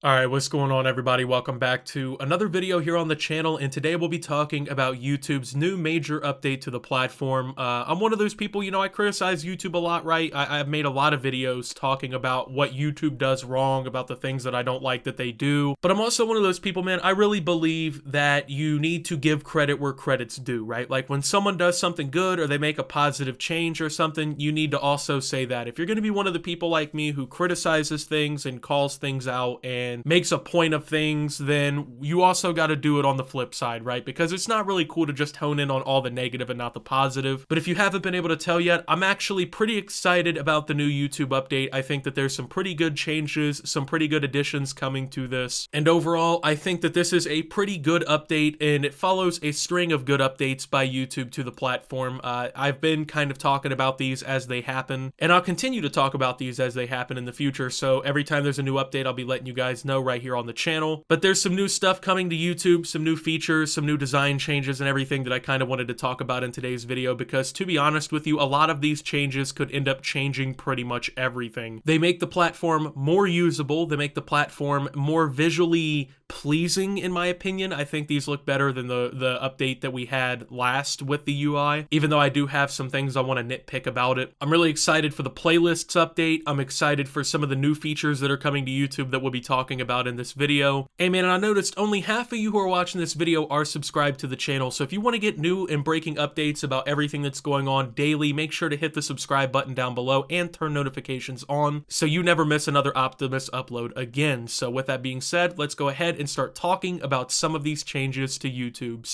Alright, what's going on everybody? Welcome back to another video here on the channel, and today we'll be talking about YouTube's new major update to the platform. I'm one of those people, I criticize YouTube a lot, right? I've made a lot of videos talking about what YouTube does wrong, about the things that I don't like that they do, but I'm also one of those people, man, I really believe that you need to give credit where credit's due, right? Like when someone does something good or they make a positive change or something, you need to also say that. If you're going to be one of the people like me who criticizes things and calls things out and makes a point of things, then you also got to do it on the flip side, right? Because it's not really cool to just hone in on all the negative and not the positive. But if you haven't been able to tell yet, I'm actually pretty excited about the new YouTube update. I think that there's some pretty good changes, some pretty good additions coming to this. And overall, I think that this is a pretty good update, and it follows a string of good updates by YouTube to the platform. I've been kind of talking about these as they happen, and I'll continue to talk about these as they happen in the future. So every time there's a new update, I'll be letting you guys know right here on the channel. But there's some new stuff coming to YouTube, some new features, some new design changes and everything that I kind of wanted to talk about in today's video, because to be honest with you, a lot of these changes could end up changing pretty much everything. They make the platform more usable, they make the platform more visually pleasing, in my opinion. I think these look better than the update that we had last with the UI, even though I do have some things I want to nitpick about it. I'm really excited for the playlists update. I'm excited for some of the new features that are coming to YouTube that we'll be talking about in this video. Hey man, and I noticed only half of you who are watching this video are subscribed to the channel, so if you want to get new and breaking updates about everything that's going on daily, make sure to hit the subscribe button down below and turn notifications on so you never miss another Optimus upload again. So with that being said, let's go ahead and start talking about some of these changes to YouTube.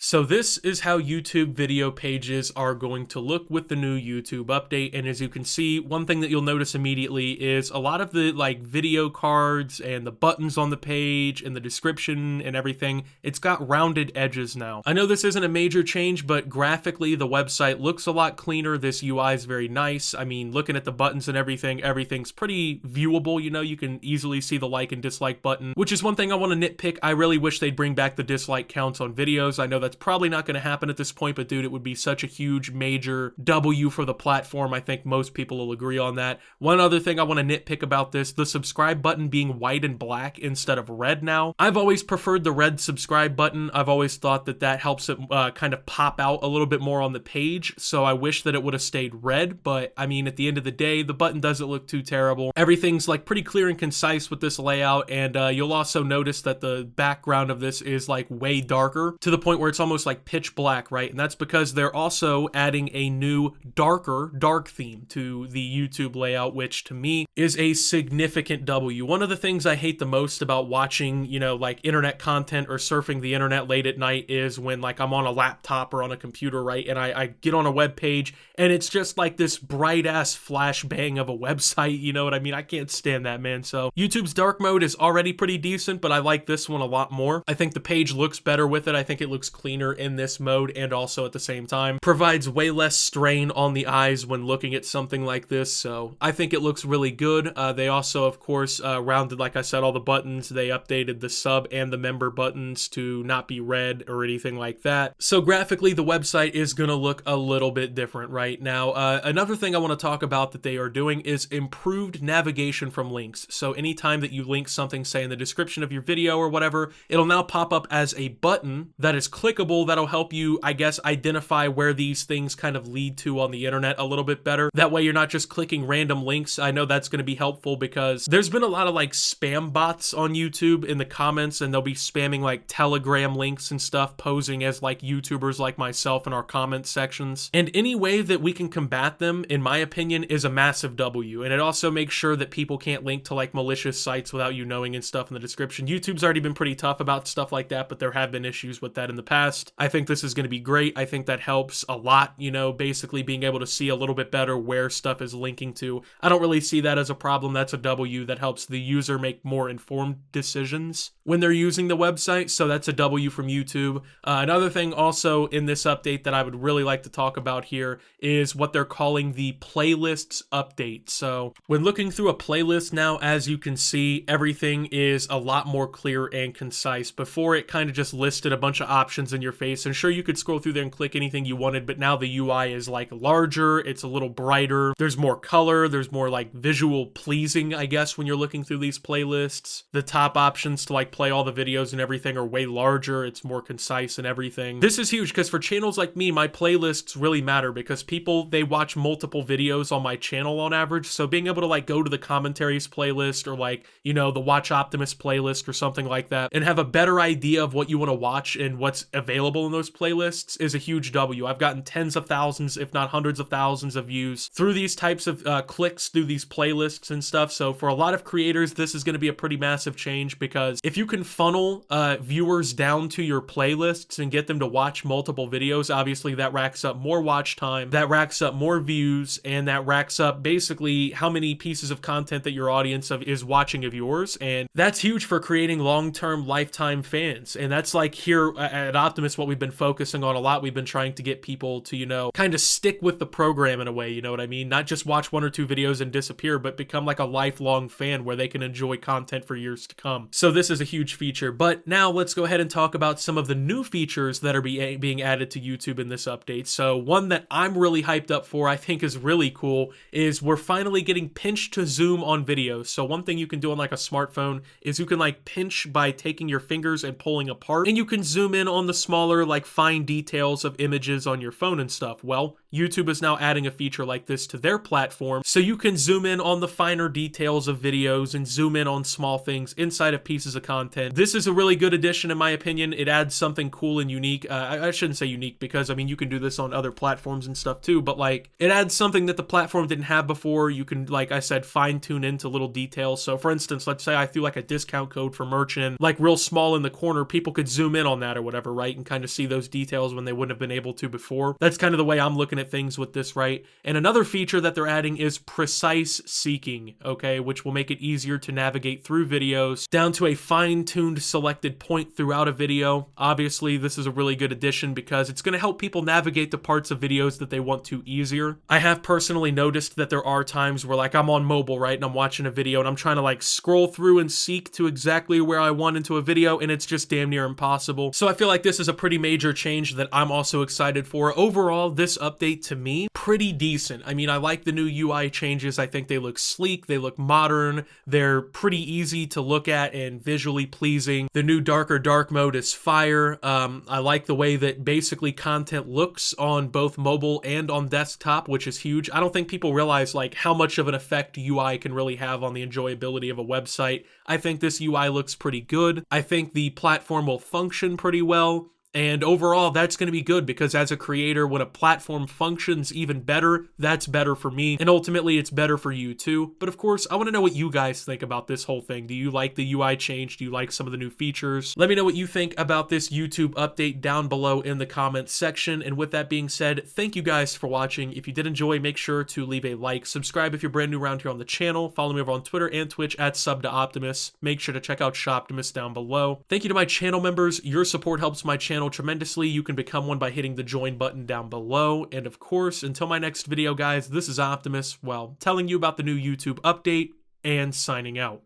So this is how YouTube video pages are going to look with the new YouTube update. And as you can see, one thing that you'll notice immediately is a lot of the video cards and the buttons on the page and the description and everything, it's got rounded edges now. I know this isn't a major change, but graphically the website looks a lot cleaner. This UI is very nice. I mean, looking at the buttons and everything, everything's pretty viewable. You can easily see the like and dislike button, which is one thing I want to nitpick. I really wish they'd bring back the dislike counts on videos. I know that's probably not going to happen at this point, but dude, it would be such a huge major W for the platform. I think most people will agree on that. One other thing I want to nitpick about this, the subscribe button being white and black instead of red now. I've always preferred the red subscribe button. I've always thought that that helps it kind of pop out a little bit more on the page, so I wish that it would have stayed red, but I mean, at the end of the day, the button doesn't look too terrible. Everything's pretty clear and concise with this layout, and you'll also notice that the background of this is way darker, to the point where it's almost pitch black, right? And that's because they're also adding a new dark theme to the YouTube layout, which to me is a significant W. One of the things I hate the most about watching, internet content or surfing the internet late at night is when I'm on a laptop or on a computer, right? And I get on a web page and it's just this bright ass flashbang of a website, you know what I mean? I can't stand that, man. So YouTube's dark mode is already pretty decent, but I like this one a lot more. I think the page looks better with it. I think it looks cleaner in this mode, and also at the same time provides way less strain on the eyes when looking at something like this. So I think it looks really good. They also, of course, rounded, like I said, all the buttons. They updated the sub and the member buttons to not be red or anything like that. So graphically, the website is going to look a little bit different right now. Another thing I want to talk about that they are doing is improved navigation from links. So anytime that you link something, say in the description of your video or whatever, it'll now pop up as a button that is clickable. That'll help you, I guess, identify where these things kind of lead to on the internet a little bit better. That way you're not just clicking random links. I know that's going to be helpful because there's been a lot of spam bots on YouTube in the comments, and they'll be spamming Telegram links and stuff, posing as YouTubers like myself in our comment sections. And any way that we can combat them, in my opinion, is a massive W. And it also makes sure that people can't link to malicious sites without you knowing and stuff in the description. YouTube's already been pretty tough about stuff like that, but there have been issues with that in the past. I think this is going to be great. I think that helps a lot, basically being able to see a little bit better where stuff is linking to. I don't really see that as a problem. That's a W. That helps the user make more informed decisions when they're using the website. So that's a W from YouTube. Another thing also in this update that I would really like to talk about here is what they're calling the playlists update. So when looking through a playlist now, as you can see, everything is a lot more clear and concise. Before, it kind of just listed a bunch of options buttons in your face. And sure, you could scroll through there and click anything you wanted, but now the UI is like larger, it's a little brighter, there's more color, there's more like visual pleasing, I guess, when you're looking through these playlists. The top options to like play all the videos and everything are way larger, it's more concise and everything. This is huge because for channels like me, my playlists really matter because people, they watch multiple videos on my channel on average. So being able to like go to the commentaries playlist or like, you know, the Watch Optimus playlist or something like that and have a better idea of what you want to watch and what's available in those playlists is a huge W. I've gotten tens of thousands, if not hundreds of thousands of views through these types of clicks through these playlists and stuff. So for a lot of creators, this is going to be a pretty massive change because if you can funnel viewers down to your playlists and get them to watch multiple videos, obviously that racks up more watch time, that racks up more views, and that racks up basically how many pieces of content that your audience is watching of yours. And that's huge for creating long-term lifetime fans. And that's like here at Optimus, what we've been focusing on a lot. We've been trying to get people to, you know, kind of stick with the program in a way, you know what I mean? Not just watch 1 or 2 videos and disappear, but become like a lifelong fan where they can enjoy content for years to come. So this is a huge feature. But now let's go ahead and talk about some of the new features that are being added to YouTube in this update. So one that I'm really hyped up for, I think is really cool, is we're finally getting pinch to zoom on videos. So one thing you can do on like a smartphone is you can like pinch by taking your fingers and pulling apart, and you can zoom in on the smaller like fine details of images on your phone and stuff. Well, YouTube is now adding a feature like this to their platform, so you can zoom in on the finer details of videos and zoom in on small things inside of pieces of content. This is a really good addition in my opinion. It adds something cool and unique. I shouldn't say unique because I mean you can do this on other platforms and stuff too, but like it adds something that the platform didn't have before. You can, like I said, fine tune into little details. So for instance, let's say I threw like a discount code for merchant, like real small in the corner, people could zoom in on that or whatever, right? And kind of see those details when they wouldn't have been able to before. That's kind of the way I'm looking at things with this, right? And another feature that they're adding is precise seeking, okay, which will make it easier to navigate through videos down to a fine-tuned selected point throughout a video. Obviously, this is a really good addition because it's going to help people navigate the parts of videos that they want to easier. I have personally noticed that there are times where like I'm on mobile, right, and I'm watching a video and I'm trying to like scroll through and seek to exactly where I want into a video, and it's just damn near impossible. So I feel like this is a pretty major change that I'm also excited for. Overall, this update to me, pretty decent. I mean, I like the new UI changes. I think they look sleek, they look modern, they're pretty easy to look at and visually pleasing. The new darker dark mode is fire. I like the way that basically content looks on both mobile and on desktop, which is huge. I don't think people realize like how much of an effect UI can really have on the enjoyability of a website. I think this UI looks pretty good. I think the platform will function pretty well. And overall, that's going to be good because as a creator, when a platform functions even better, that's better for me. And ultimately, it's better for you too. But of course, I want to know what you guys think about this whole thing. Do you like the UI change? Do you like some of the new features? Let me know what you think about this YouTube update down below in the comments section. And with that being said, thank you guys for watching. If you did enjoy, make sure to leave a like, subscribe if you're brand new around here on the channel, follow me over on Twitter and Twitch at @SubToOptimus. Make sure to check out Shoptimus down below. Thank you to my channel members. Your support helps my channel tremendously. You can become one by hitting the join button down below. And of course, until my next video, guys, this is Optimus, well, telling you about the new YouTube update and signing out.